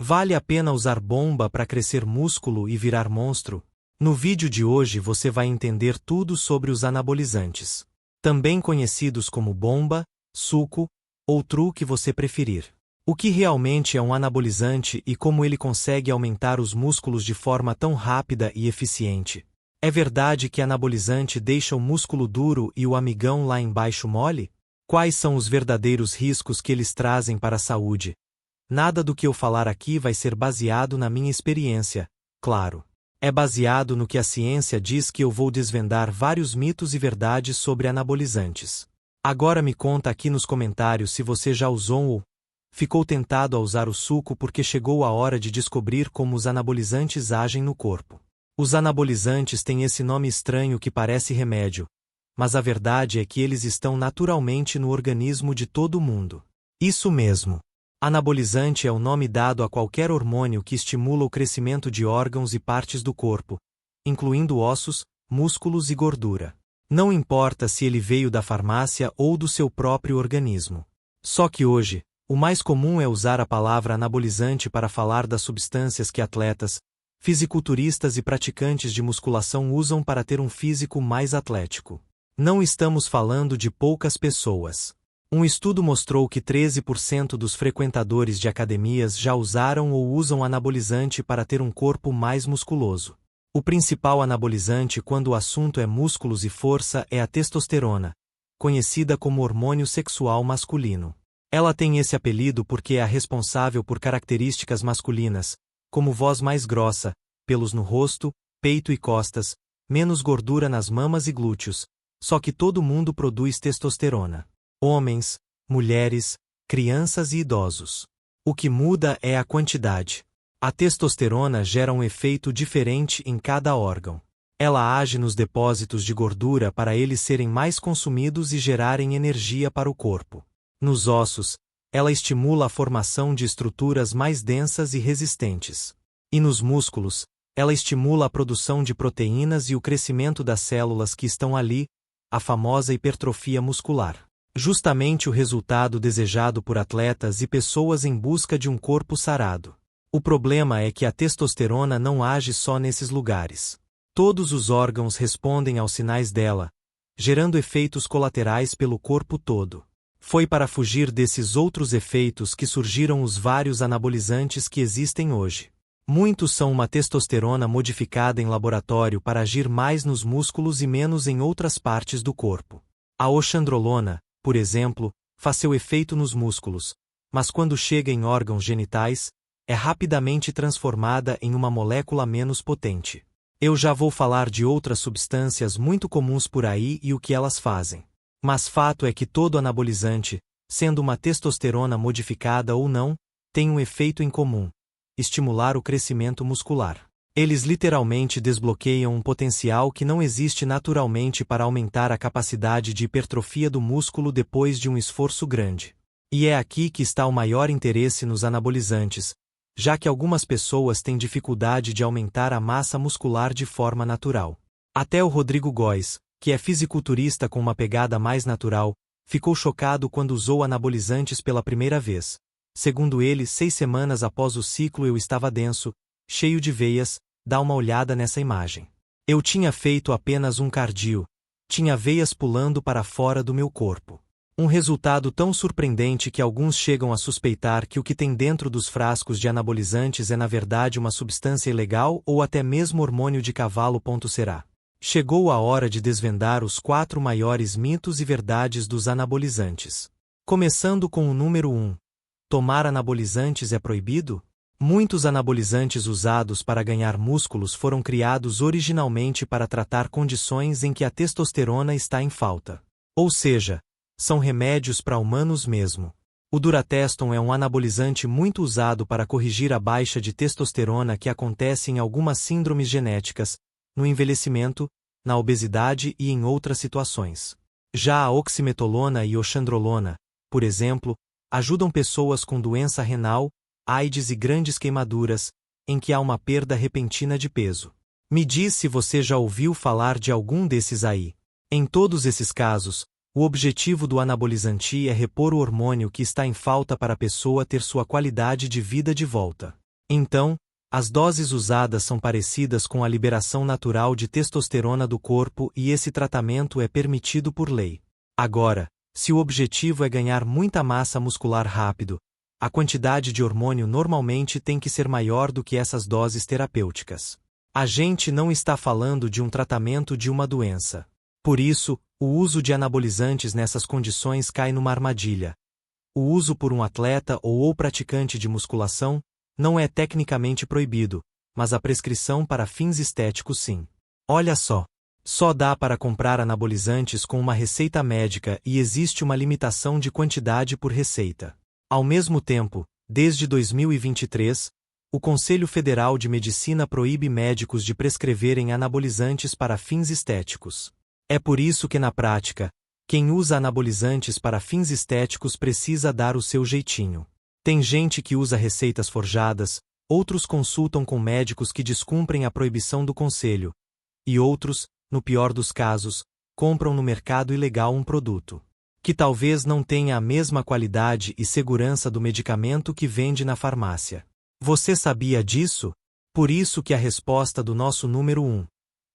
Vale a pena usar bomba para crescer músculo e virar monstro? No vídeo de hoje você vai entender tudo sobre os anabolizantes, também conhecidos como bomba, suco ou tru que você preferir. O que realmente é um anabolizante e como ele consegue aumentar os músculos de forma tão rápida e eficiente. É verdade que anabolizante deixa o músculo duro e o amigão lá embaixo mole? Quais são os verdadeiros riscos que eles trazem para a saúde? Nada do que eu falar aqui vai ser baseado na minha experiência, claro. É baseado no que a ciência diz que eu vou desvendar vários mitos e verdades sobre anabolizantes. Agora me conta aqui nos comentários se você já usou ou ficou tentado a usar o suco porque chegou a hora de descobrir como os anabolizantes agem no corpo. Os anabolizantes têm esse nome estranho que parece remédio, mas a verdade é que eles estão naturalmente no organismo de todo mundo. Isso mesmo. Anabolizante é o nome dado a qualquer hormônio que estimula o crescimento de órgãos e partes do corpo, incluindo ossos, músculos e gordura. Não importa se ele veio da farmácia ou do seu próprio organismo. Só que hoje, o mais comum é usar a palavra anabolizante para falar das substâncias que atletas, fisiculturistas e praticantes de musculação usam para ter um físico mais atlético. Não estamos falando de poucas pessoas. Um estudo mostrou que 13% dos frequentadores de academias já usaram ou usam anabolizante para ter um corpo mais musculoso. O principal anabolizante quando o assunto é músculos e força é a testosterona, conhecida como hormônio sexual masculino. Ela tem esse apelido porque é a responsável por características masculinas, como voz mais grossa, pelos no rosto, peito e costas, menos gordura nas mamas e glúteos, só que todo mundo produz testosterona. Homens, mulheres, crianças e idosos. O que muda é a quantidade. A testosterona gera um efeito diferente em cada órgão. Ela age nos depósitos de gordura para eles serem mais consumidos e gerarem energia para o corpo. Nos ossos, ela estimula a formação de estruturas mais densas e resistentes. E nos músculos, ela estimula a produção de proteínas e o crescimento das células que estão ali, a famosa hipertrofia muscular. Justamente o resultado desejado por atletas e pessoas em busca de um corpo sarado. O problema é que a testosterona não age só nesses lugares. Todos os órgãos respondem aos sinais dela, gerando efeitos colaterais pelo corpo todo. Foi para fugir desses outros efeitos que surgiram os vários anabolizantes que existem hoje. Muitos são uma testosterona modificada em laboratório para agir mais nos músculos e menos em outras partes do corpo. A oxandrolona, por exemplo, faz seu efeito nos músculos, mas quando chega em órgãos genitais, é rapidamente transformada em uma molécula menos potente. Eu já vou falar de outras substâncias muito comuns por aí e o que elas fazem. Mas fato é que todo anabolizante, sendo uma testosterona modificada ou não, tem um efeito em comum: estimular o crescimento muscular. Eles literalmente desbloqueiam um potencial que não existe naturalmente para aumentar a capacidade de hipertrofia do músculo depois de um esforço grande. E é aqui que está o maior interesse nos anabolizantes, já que algumas pessoas têm dificuldade de aumentar a massa muscular de forma natural. Até o Rodrigo Góes, que é fisiculturista com uma pegada mais natural, ficou chocado quando usou anabolizantes pela primeira vez. Segundo ele, 6 semanas após o ciclo eu estava denso, cheio de veias. Dá uma olhada nessa imagem. Eu tinha feito apenas um cardio, tinha veias pulando para fora do meu corpo. Um resultado tão surpreendente que alguns chegam a suspeitar que o que tem dentro dos frascos de anabolizantes é na verdade uma substância ilegal ou até mesmo hormônio de cavalo. Será? Chegou a hora de desvendar os 4 maiores mitos e verdades dos anabolizantes. Começando com o número 1. Tomar anabolizantes é proibido? Muitos anabolizantes usados para ganhar músculos foram criados originalmente para tratar condições em que a testosterona está em falta. Ou seja, são remédios para humanos mesmo. O Durateston é um anabolizante muito usado para corrigir a baixa de testosterona que acontece em algumas síndromes genéticas, no envelhecimento, na obesidade e em outras situações. Já a oximetolona e oxandrolona, por exemplo, ajudam pessoas com doença renal, AIDS e grandes queimaduras, em que há uma perda repentina de peso. Me diz se você já ouviu falar de algum desses aí. Em todos esses casos, o objetivo do anabolizante é repor o hormônio que está em falta para a pessoa ter sua qualidade de vida de volta. Então, as doses usadas são parecidas com a liberação natural de testosterona do corpo e esse tratamento é permitido por lei. Agora, se o objetivo é ganhar muita massa muscular rápido, a quantidade de hormônio normalmente tem que ser maior do que essas doses terapêuticas. A gente não está falando de um tratamento de uma doença. Por isso, o uso de anabolizantes nessas condições cai numa armadilha. O uso por um atleta ou praticante de musculação não é tecnicamente proibido, mas a prescrição para fins estéticos sim. Olha só. Só dá para comprar anabolizantes com uma receita médica e existe uma limitação de quantidade por receita. Ao mesmo tempo, desde 2023, o Conselho Federal de Medicina proíbe médicos de prescreverem anabolizantes para fins estéticos. É por isso que na prática, quem usa anabolizantes para fins estéticos precisa dar o seu jeitinho. Tem gente que usa receitas forjadas, outros consultam com médicos que descumprem a proibição do conselho, e outros, no pior dos casos, compram no mercado ilegal um produto que talvez não tenha a mesma qualidade e segurança do medicamento que vende na farmácia. Você sabia disso? Por isso que a resposta do nosso número 1.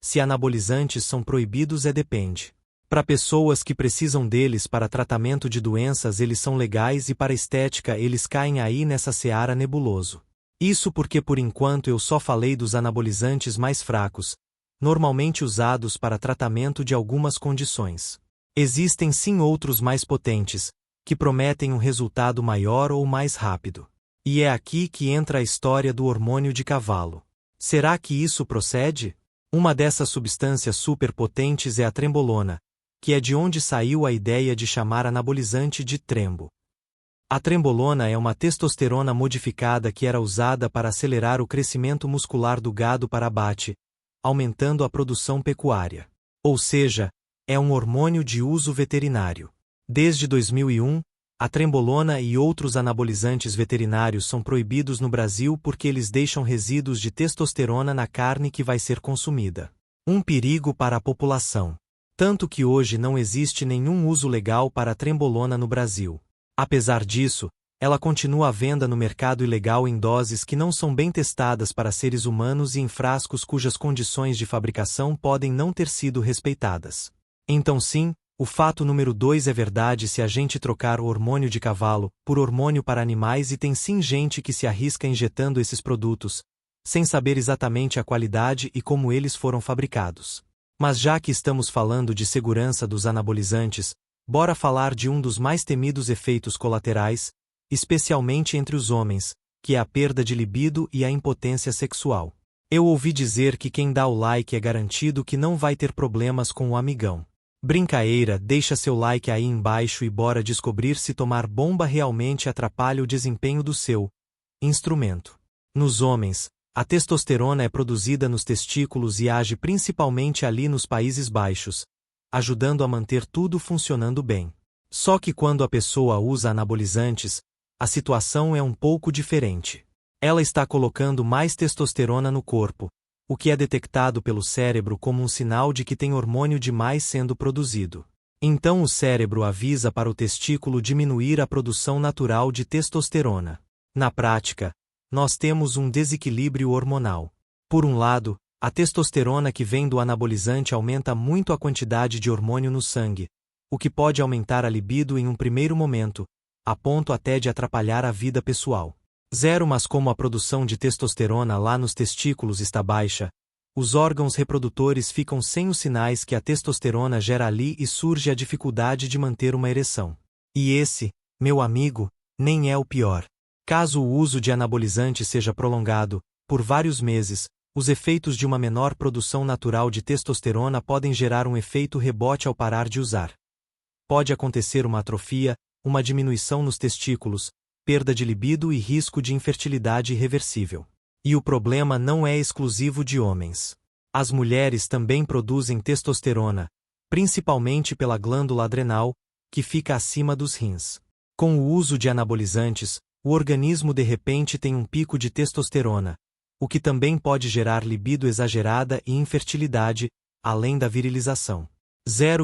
Se anabolizantes são proibidos depende. Para pessoas que precisam deles para tratamento de doenças eles são legais e para estética eles caem aí nessa seara nebuloso. Isso porque por enquanto eu só falei dos anabolizantes mais fracos, normalmente usados para tratamento de algumas condições. Existem sim outros mais potentes, que prometem um resultado maior ou mais rápido. E é aqui que entra a história do hormônio de cavalo. Será que isso procede? Uma dessas substâncias superpotentes é a trembolona, que é de onde saiu a ideia de chamar anabolizante de trembo. A trembolona é uma testosterona modificada que era usada para acelerar o crescimento muscular do gado para abate, aumentando a produção pecuária. Ou seja, é um hormônio de uso veterinário. Desde 2001, a trembolona e outros anabolizantes veterinários são proibidos no Brasil porque eles deixam resíduos de testosterona na carne que vai ser consumida. Um perigo para a população. Tanto que hoje não existe nenhum uso legal para a trembolona no Brasil. Apesar disso, ela continua à venda no mercado ilegal em doses que não são bem testadas para seres humanos e em frascos cujas condições de fabricação podem não ter sido respeitadas. Então sim, o fato número 2 é verdade se a gente trocar o hormônio de cavalo por hormônio para animais e tem sim gente que se arrisca injetando esses produtos, sem saber exatamente a qualidade e como eles foram fabricados. Mas já que estamos falando de segurança dos anabolizantes, bora falar de um dos mais temidos efeitos colaterais, especialmente entre os homens, que é a perda de libido e a impotência sexual. Eu ouvi dizer que quem dá o like é garantido que não vai ter problemas com o amigão. Brincadeira, deixa seu like aí embaixo e bora descobrir se tomar bomba realmente atrapalha o desempenho do seu instrumento. Nos homens, a testosterona é produzida nos testículos e age principalmente ali nos Países Baixos, ajudando a manter tudo funcionando bem. Só que quando a pessoa usa anabolizantes, a situação é um pouco diferente. Ela está colocando mais testosterona no corpo, o que é detectado pelo cérebro como um sinal de que tem hormônio demais sendo produzido. Então o cérebro avisa para o testículo diminuir a produção natural de testosterona. Na prática, nós temos um desequilíbrio hormonal. Por um lado, a testosterona que vem do anabolizante aumenta muito a quantidade de hormônio no sangue, o que pode aumentar a libido em um primeiro momento, a ponto até de atrapalhar a vida pessoal. Mas como a produção de testosterona lá nos testículos está baixa, os órgãos reprodutores ficam sem os sinais que a testosterona gera ali e surge a dificuldade de manter uma ereção. E esse, meu amigo, nem é o pior. Caso o uso de anabolizante seja prolongado, por vários meses, os efeitos de uma menor produção natural de testosterona podem gerar um efeito rebote ao parar de usar. Pode acontecer uma atrofia, uma diminuição nos testículos, perda de libido e risco de infertilidade irreversível. E o problema não é exclusivo de homens. As mulheres também produzem testosterona, principalmente pela glândula adrenal, que fica acima dos rins. Com o uso de anabolizantes, o organismo de repente tem um pico de testosterona, o que também pode gerar libido exagerada e infertilidade, além da virilização.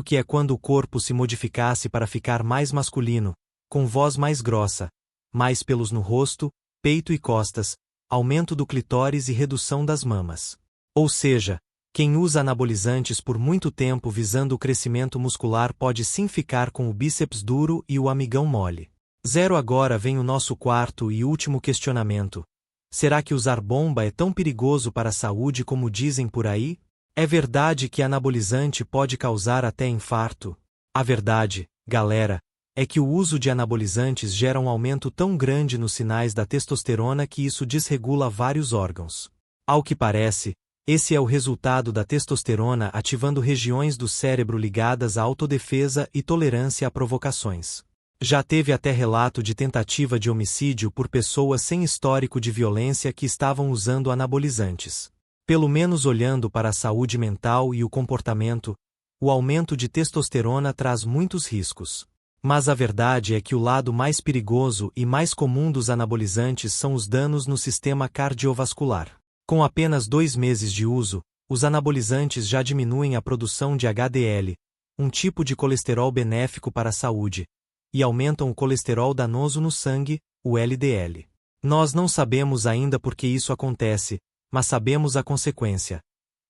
Que é quando o corpo se modificasse para ficar mais masculino, com voz mais grossa, mais pelos no rosto, peito e costas, aumento do clitóris e redução das mamas. Ou seja, quem usa anabolizantes por muito tempo visando o crescimento muscular pode sim ficar com o bíceps duro e o amigão mole. Agora vem o nosso quarto e último questionamento. Será que usar bomba é tão perigoso para a saúde como dizem por aí? É verdade que anabolizante pode causar até infarto? A verdade, galera, é que o uso de anabolizantes gera um aumento tão grande nos sinais da testosterona que isso desregula vários órgãos. Ao que parece, esse é o resultado da testosterona ativando regiões do cérebro ligadas à autodefesa e tolerância a provocações. Já teve até relato de tentativa de homicídio por pessoas sem histórico de violência que estavam usando anabolizantes. Pelo menos olhando para a saúde mental e o comportamento, o aumento de testosterona traz muitos riscos. Mas a verdade é que o lado mais perigoso e mais comum dos anabolizantes são os danos no sistema cardiovascular. Com apenas 2 meses de uso, os anabolizantes já diminuem a produção de HDL, um tipo de colesterol benéfico para a saúde, e aumentam o colesterol danoso no sangue, o LDL. Nós não sabemos ainda por que isso acontece, mas sabemos a consequência: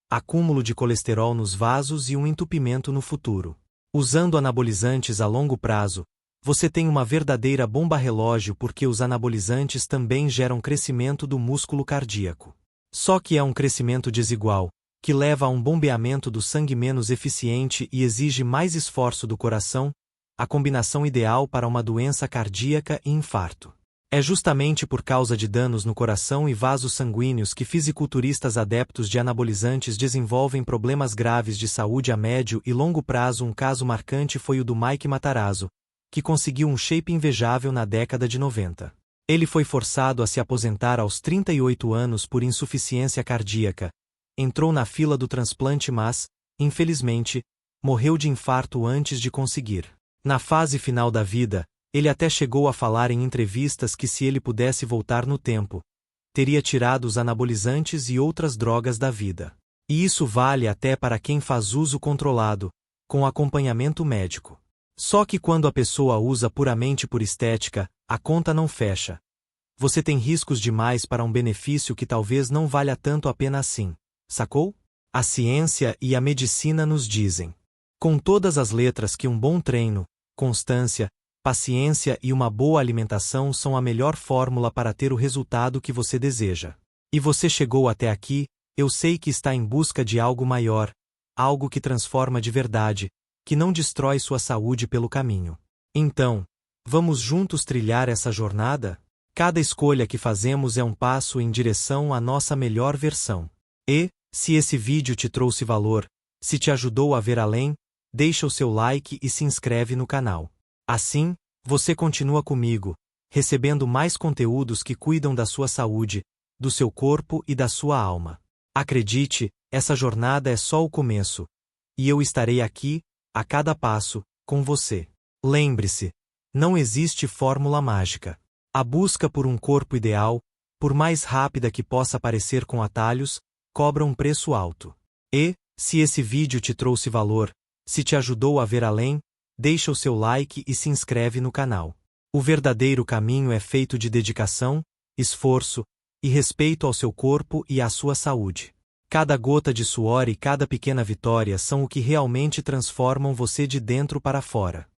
acúmulo de colesterol nos vasos e um entupimento no futuro. Usando anabolizantes a longo prazo, você tem uma verdadeira bomba relógio porque os anabolizantes também geram crescimento do músculo cardíaco. Só que é um crescimento desigual, que leva a um bombeamento do sangue menos eficiente e exige mais esforço do coração, a combinação ideal para uma doença cardíaca e infarto. É justamente por causa de danos no coração e vasos sanguíneos que fisiculturistas adeptos de anabolizantes desenvolvem problemas graves de saúde a médio e longo prazo. Um caso marcante foi o do Mike Matarazzo, que conseguiu um shape invejável na década de 90. Ele foi forçado a se aposentar aos 38 anos por insuficiência cardíaca, entrou na fila do transplante mas, infelizmente, morreu de infarto antes de conseguir. Na fase final da vida, ele até chegou a falar em entrevistas que se ele pudesse voltar no tempo, teria tirado os anabolizantes e outras drogas da vida. E isso vale até para quem faz uso controlado, com acompanhamento médico. Só que quando a pessoa usa puramente por estética, a conta não fecha. Você tem riscos demais para um benefício que talvez não valha tanto a pena assim, sacou? A ciência e a medicina nos dizem, com todas as letras, que um bom treino, constância, paciência e uma boa alimentação são a melhor fórmula para ter o resultado que você deseja. E você chegou até aqui, eu sei que está em busca de algo maior, algo que transforma de verdade, que não destrói sua saúde pelo caminho. Então, vamos juntos trilhar essa jornada? Cada escolha que fazemos é um passo em direção à nossa melhor versão. E, se esse vídeo te trouxe valor, se te ajudou a ver além, deixa o seu like e se inscreve no canal. Assim, você continua comigo, recebendo mais conteúdos que cuidam da sua saúde, do seu corpo e da sua alma. Acredite, essa jornada é só o começo. E eu estarei aqui, a cada passo, com você. Lembre-se, não existe fórmula mágica. A busca por um corpo ideal, por mais rápida que possa parecer com atalhos, cobra um preço alto. E, se esse vídeo te trouxe valor, se te ajudou a ver além, deixa o seu like e se inscreve no canal. O verdadeiro caminho é feito de dedicação, esforço e respeito ao seu corpo e à sua saúde. Cada gota de suor e cada pequena vitória são o que realmente transformam você de dentro para fora.